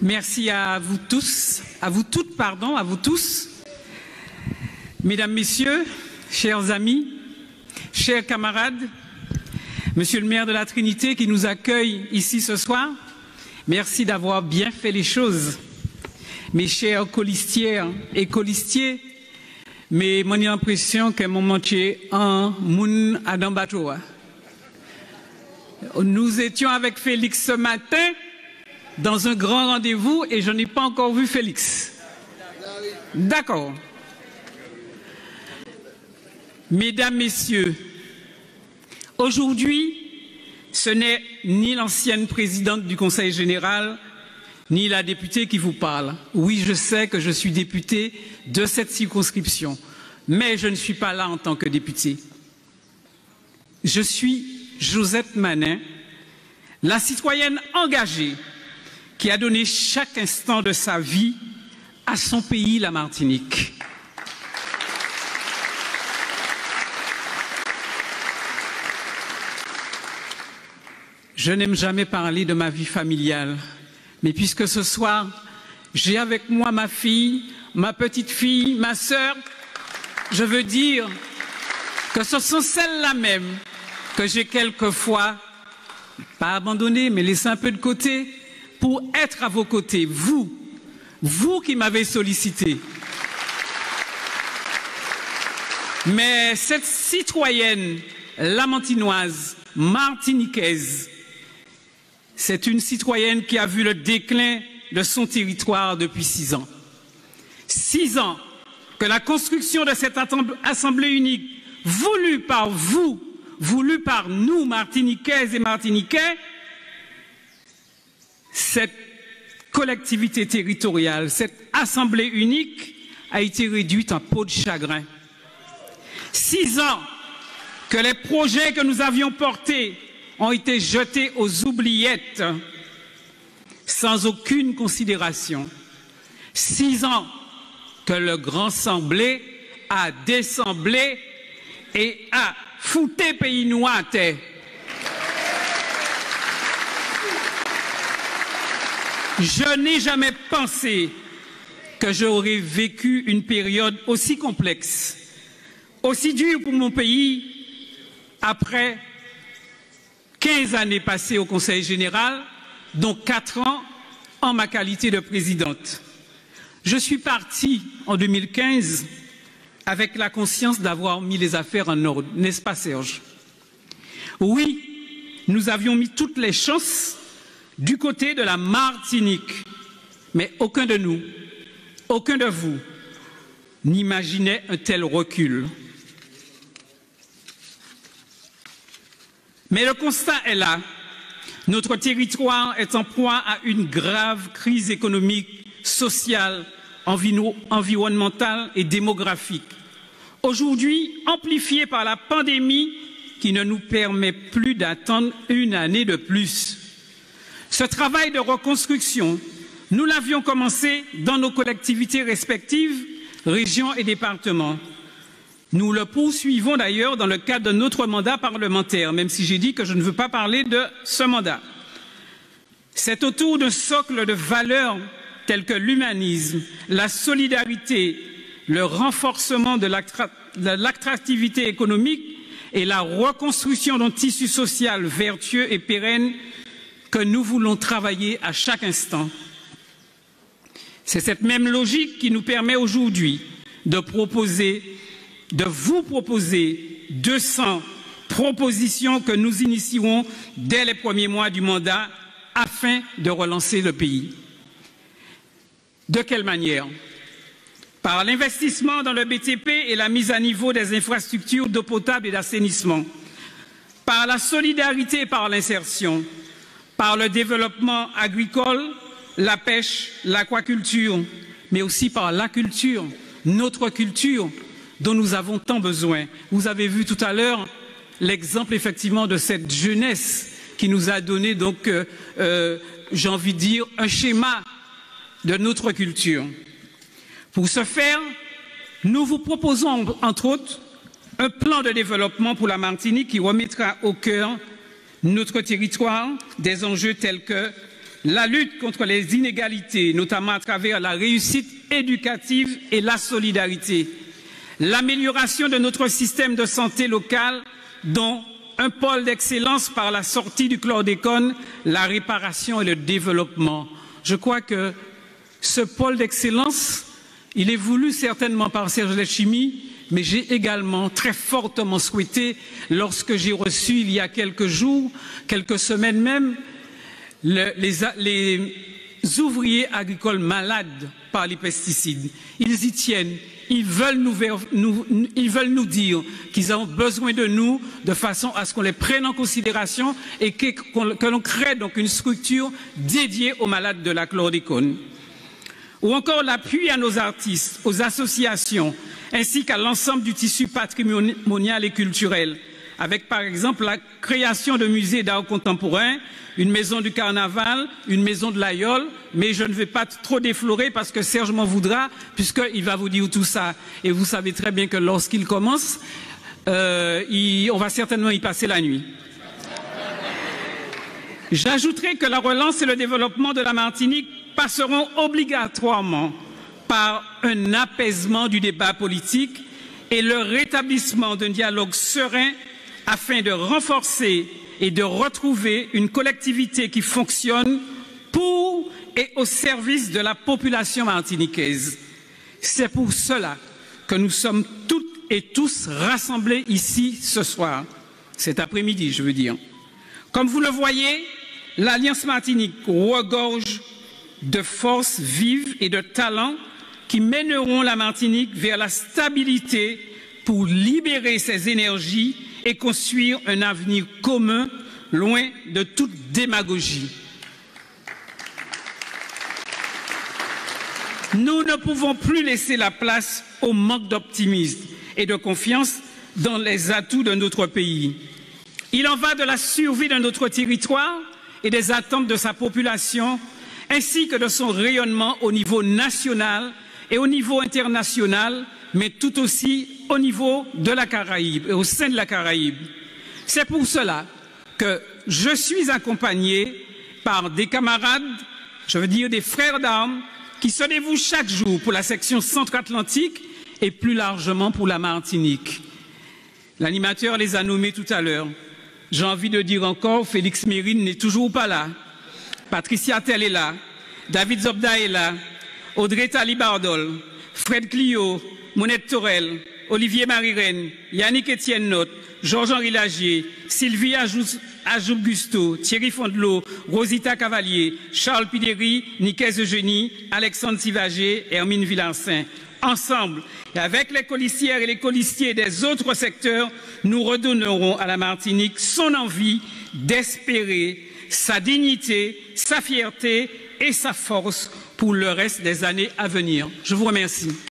Merci à vous tous, à vous toutes, pardon, à vous tous. Mesdames, Messieurs, chers amis, chers camarades, Monsieur le maire de la Trinité qui nous accueille ici ce soir, merci d'avoir bien fait les choses. Mes chers colistières et colistiers, mais mon impression que mon manché en moun Adam Bateau. Nous étions avec Félix ce matin dans un grand rendez-vous et je n'ai pas encore vu Félix. D'accord. Mesdames, Messieurs, aujourd'hui, ce n'est ni l'ancienne présidente du Conseil général, ni la députée qui vous parle. Oui, je sais que je suis députée de cette circonscription, mais je ne suis pas là en tant que députée. Je suis Josette Manin, la citoyenne engagée qui a donné chaque instant de sa vie à son pays, la Martinique. Je n'aime jamais parler de ma vie familiale, mais puisque ce soir, j'ai avec moi ma fille, ma petite fille, ma sœur, je veux dire que ce sont celles-là même que j'ai quelquefois, pas abandonnées, mais laissées un peu de côté, pour être à vos côtés, vous qui m'avez sollicité. Mais cette citoyenne lamantinoise, martiniquaise, c'est une citoyenne qui a vu le déclin de son territoire depuis 6 ans. 6 ans que la construction de cette assemblée unique, voulue par vous, voulue par nous, Martiniquaises et Martiniquais, cette collectivité territoriale, cette assemblée unique a été réduite en peau de chagrin. 6 ans que les projets que nous avions portés ont été jetés aux oubliettes sans aucune considération. 6 ans que le grand semblé a désemblé et a fouté pays noir à terre. Je n'ai jamais pensé que j'aurais vécu une période aussi complexe, aussi dure pour mon pays après 15 années passées au Conseil général, dont 4 ans en ma qualité de présidente. Je suis partie en 2015 avec la conscience d'avoir mis les affaires en ordre, n'est-ce pas Serge? Oui, nous avions mis toutes les chances du côté de la Martinique, mais aucun de nous, aucun de vous n'imaginait un tel recul. Mais le constat est là. Notre territoire est en proie à une grave crise économique, sociale, environnementale et démographique. Aujourd'hui, amplifiée par la pandémie qui ne nous permet plus d'attendre une année de plus. Ce travail de reconstruction, nous l'avions commencé dans nos collectivités respectives, régions et départements. Nous le poursuivons d'ailleurs dans le cadre de notre mandat parlementaire, même si j'ai dit que je ne veux pas parler de ce mandat. C'est autour d'un socle de valeurs telles que l'humanisme, la solidarité, le renforcement de l'attractivité économique et la reconstruction d'un tissu social vertueux et pérenne que nous voulons travailler à chaque instant. C'est cette même logique qui nous permet aujourd'hui de vous proposer 200 propositions que nous initierons dès les premiers mois du mandat afin de relancer le pays. De quelle manière? Par l'investissement dans le BTP et la mise à niveau des infrastructures d'eau potable et d'assainissement, par la solidarité et par l'insertion, par le développement agricole, la pêche, l'aquaculture, mais aussi par la culture, notre culture, dont nous avons tant besoin. Vous avez vu tout à l'heure l'exemple effectivement de cette jeunesse qui nous a donné donc, j'ai envie de dire, un schéma de notre culture. Pour ce faire, nous vous proposons entre autres un plan de développement pour la Martinique qui remettra au cœur notre territoire des enjeux tels que la lutte contre les inégalités, notamment à travers la réussite éducative et la solidarité, l'amélioration de notre système de santé local, dont un pôle d'excellence par la sortie du chlordécone, la réparation et le développement. Je crois que ce pôle d'excellence, il est voulu certainement par Serge Letchimy, mais j'ai également très fortement souhaité, lorsque j'ai reçu il y a quelques jours, quelques semaines même, les ouvriers agricoles malades par les pesticides. Ils y tiennent. Ils veulent nous dire qu'ils ont besoin de nous de façon à ce qu'on les prenne en considération et que l'on crée donc une structure dédiée aux malades de la chlordécone. Ou encore l'appui à nos artistes, aux associations, ainsi qu'à l'ensemble du tissu patrimonial et culturel, avec par exemple la création de musées d'art contemporain, une maison du carnaval, une maison de l'aïeul, mais je ne vais pas trop déflorer parce que Serge m'en voudra, puisqu'il va vous dire tout ça. Et vous savez très bien que lorsqu'il commence, on va certainement y passer la nuit. J'ajouterai que la relance et le développement de la Martinique passeront obligatoirement par un apaisement du débat politique et le rétablissement d'un dialogue serein afin de renforcer et de retrouver une collectivité qui fonctionne pour et au service de la population martiniquaise. C'est pour cela que nous sommes toutes et tous rassemblés ici ce soir, cet après-midi, je veux dire. Comme vous le voyez, l'Alliance Martinique regorge de forces vives et de talents qui mèneront la Martinique vers la stabilité pour libérer ses énergies et construire un avenir commun, loin de toute démagogie. Nous ne pouvons plus laisser la place au manque d'optimisme et de confiance dans les atouts de notre pays. Il en va de la survie de notre territoire et des attentes de sa population, ainsi que de son rayonnement au niveau national et au niveau international, mais tout aussi au niveau de la Caraïbe et au sein de la Caraïbe. C'est pour cela que je suis accompagné par des camarades, je veux dire des frères d'armes, qui se dévouent chaque jour pour la section centre-atlantique et plus largement pour la Martinique. L'animateur les a nommés tout à l'heure. J'ai envie de dire encore, Félix Mérine n'est toujours pas là. Patricia Tell est là. David Zobda est là. Audrey Talibardol, Fred Clio, Monette Torel, Olivier Marie-Reine, Yannick Etienne Notte, Georges-Henri Lagier, Sylvie Ajoub-Gusto, Thierry Fondelot, Rosita Cavalier, Charles Pidéry, Nicaise Eugénie, Alexandre Sivagé, Hermine Villarcin. Ensemble, et avec les colistières et les colistiers des autres secteurs, nous redonnerons à la Martinique son envie d'espérer, sa dignité, sa fierté et sa force pour le reste des années à venir. Je vous remercie.